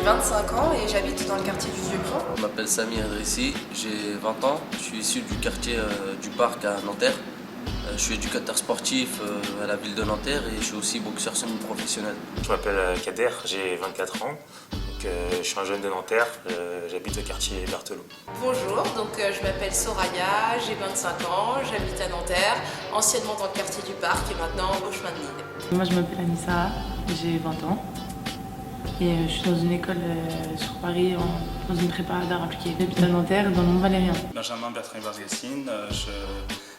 J'ai 25 ans et j'habite dans le quartier du Vieux-Pont. Je m'appelle Sami Adressi, j'ai 20 ans, je suis issu du quartier du Parc à Nanterre. Je suis éducateur sportif à la ville de Nanterre et je suis aussi boxeur semi-professionnel. Je m'appelle Kader, j'ai 24 ans, je suis un jeune de Nanterre, j'habite au quartier Berthelot. Bonjour, je m'appelle Soraya, j'ai 25 ans, j'habite à Nanterre, anciennement dans le quartier du Parc et maintenant au chemin de Lille. Moi je m'appelle Anissa, j'ai 20 ans et je suis dans une école sur Paris, dans une prépa d'art appliqué. J'habite à Nanterre, dans le Mont-Valérien. Benjamin Bertrand Ibarz-Gassine,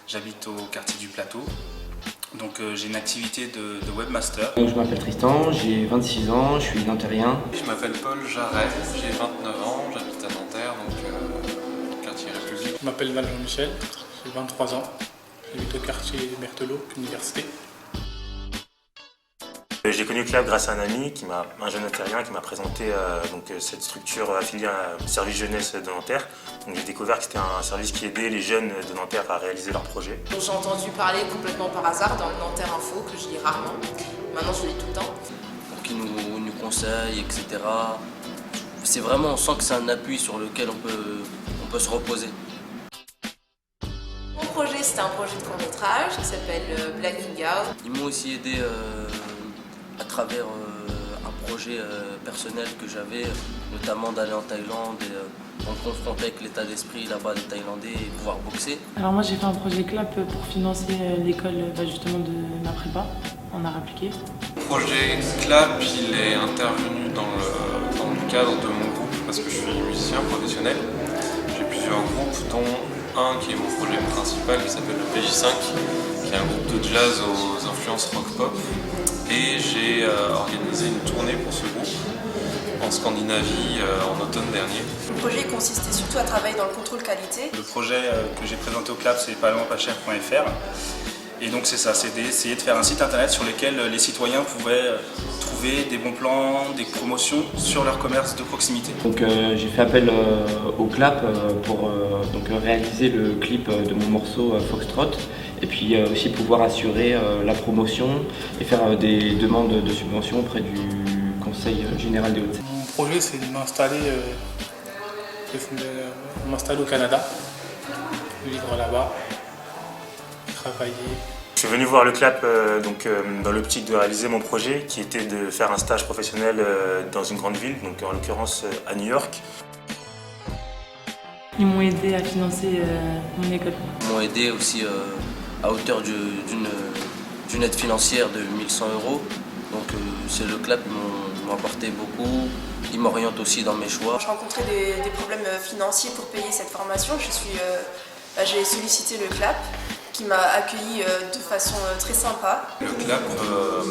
j'habite au quartier du Plateau. J'ai une activité de webmaster. Je m'appelle Tristan, j'ai 26 ans, je suis nantérien. Je m'appelle Paul Jarret, j'ai 29 ans, j'habite à Nanterre, quartier République. Je m'appelle Valjean Michel, j'ai 23 ans, j'habite au quartier Berthelot, université. J'ai connu le club grâce à un ami, un jeune nantérien qui m'a présenté cette structure affiliée à Service Jeunesse de Nanterre. J'ai découvert que c'était un service qui aidait les jeunes de Nanterre à réaliser leurs projets. J'ai entendu parler complètement par hasard dans le Nanterre Info, que je lis rarement. Maintenant je lis tout le temps. Pour qu'ils nous conseillent, etc. C'est vraiment, on sent que c'est un appui sur lequel on peut se reposer. Mon projet, c'était un projet de court-métrage qui s'appelle Blacking Out. Ils m'ont aussi aidé à travers un projet personnel que j'avais, notamment d'aller en Thaïlande et me confronter avec l'état d'esprit là-bas des Thaïlandais et pouvoir boxer. Alors moi j'ai fait un projet CLAP pour financer l'école justement de ma prépa en art appliqué. Le projet CLAP, il est intervenu dans le cadre de mon groupe parce que je suis musicien professionnel. J'ai plusieurs groupes, dont un qui est mon projet principal qui s'appelle le PJ5, qui est un groupe de jazz aux influences rock-pop. Et j'ai organisé une tournée pour ce groupe en Scandinavie en automne dernier. Le projet consistait surtout à travailler dans le contrôle qualité. Le projet que j'ai présenté au CLAP, c'est pasloinpascher.fr. Et donc c'est ça, c'est d'essayer de faire un site internet sur lequel les citoyens pouvaient trouver des bons plans, des promotions sur leur commerce de proximité. J'ai fait appel au CLAP pour réaliser le clip de mon morceau Foxtrot. Et puis aussi pouvoir assurer la promotion et faire des demandes de subventions auprès du Conseil général des Hauts-de-Seine. Mon projet, c'est de m'installer au Canada, vivre là-bas, travailler. Je suis venu voir le CLAP dans l'optique de réaliser mon projet qui était de faire un stage professionnel dans une grande ville, donc en l'occurrence à New York. Ils m'ont aidé à financer mon école. Ils m'ont aidé aussi à hauteur d'une aide financière de 1100 €. C'est le CLAP, ils m'ont apporté beaucoup, ils m'orientent aussi dans mes choix. Je rencontrais des problèmes financiers pour payer cette formation. J'ai sollicité le CLAP qui m'a accueilli de façon très sympa. Le CLAP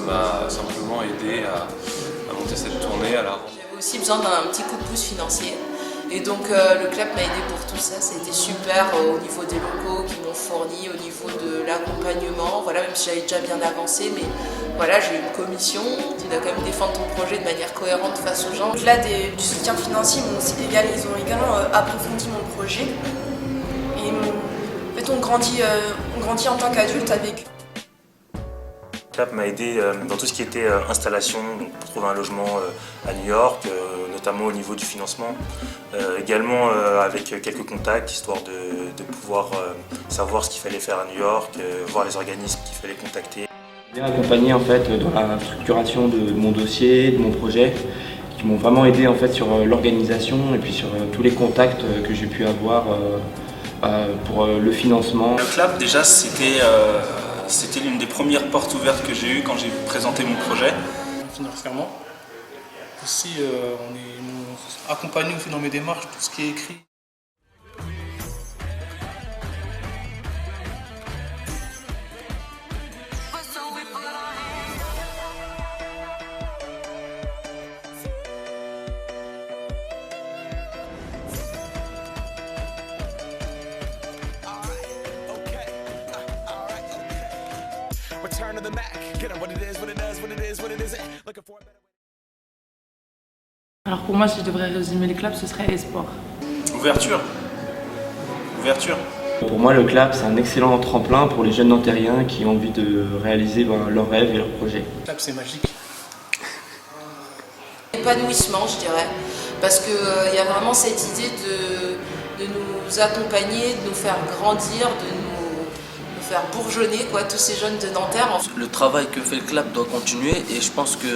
m'a simplement aidé à monter cette tournée, à la rendre. J'avais aussi besoin d'un petit coup de pouce financier. Et le CLAP m'a aidé pour tout ça, ça a été super au niveau des locaux qu'ils m'ont fourni, au niveau de l'accompagnement, voilà, même si j'avais déjà bien avancé, mais voilà, j'ai eu une commission, tu dois quand même défendre ton projet de manière cohérente face aux gens. Au-delà du soutien financier, ils ont également approfondi mon projet et en fait, on grandit en tant qu'adulte avec. Le CLAP m'a aidé dans tout ce qui était installation, pour trouver un logement à New York, notamment au niveau du financement. Également avec quelques contacts, histoire de pouvoir savoir ce qu'il fallait faire à New York, voir les organismes qu'il fallait contacter. J'ai bien accompagné en fait dans la structuration de mon dossier, de mon projet, qui m'ont vraiment aidé en fait sur l'organisation et puis sur tous les contacts que j'ai pu avoir pour le financement. Le CLAP déjà c'était l'une des premières portes ouvertes que j'ai eues quand j'ai présenté mon projet. Financièrement. Aussi, ils m'ont accompagné aussi dans mes démarches, tout ce qui est écrit. Alors pour moi, si je devrais résumer le CLAP, ce serait espoir. Ouverture. Pour moi, le CLAP, c'est un excellent tremplin pour les jeunes nantériens qui ont envie de réaliser leurs rêves et leurs projets. Le CLAP, c'est magique. À d'épanouissement, je dirais, parce qu'il y a vraiment cette idée de nous accompagner, de nous faire grandir, de nous faire bourgeonner quoi, tous ces jeunes de Nanterre. Le travail que fait le club doit continuer et je pense qu'il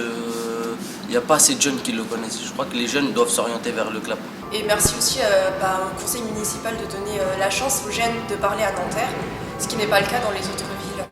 n'y a pas assez de jeunes qui le connaissent. Je crois que les jeunes doivent s'orienter vers le club. Et merci aussi au conseil municipal de donner la chance aux jeunes de parler à Nanterre, ce qui n'est pas le cas dans les autres villes.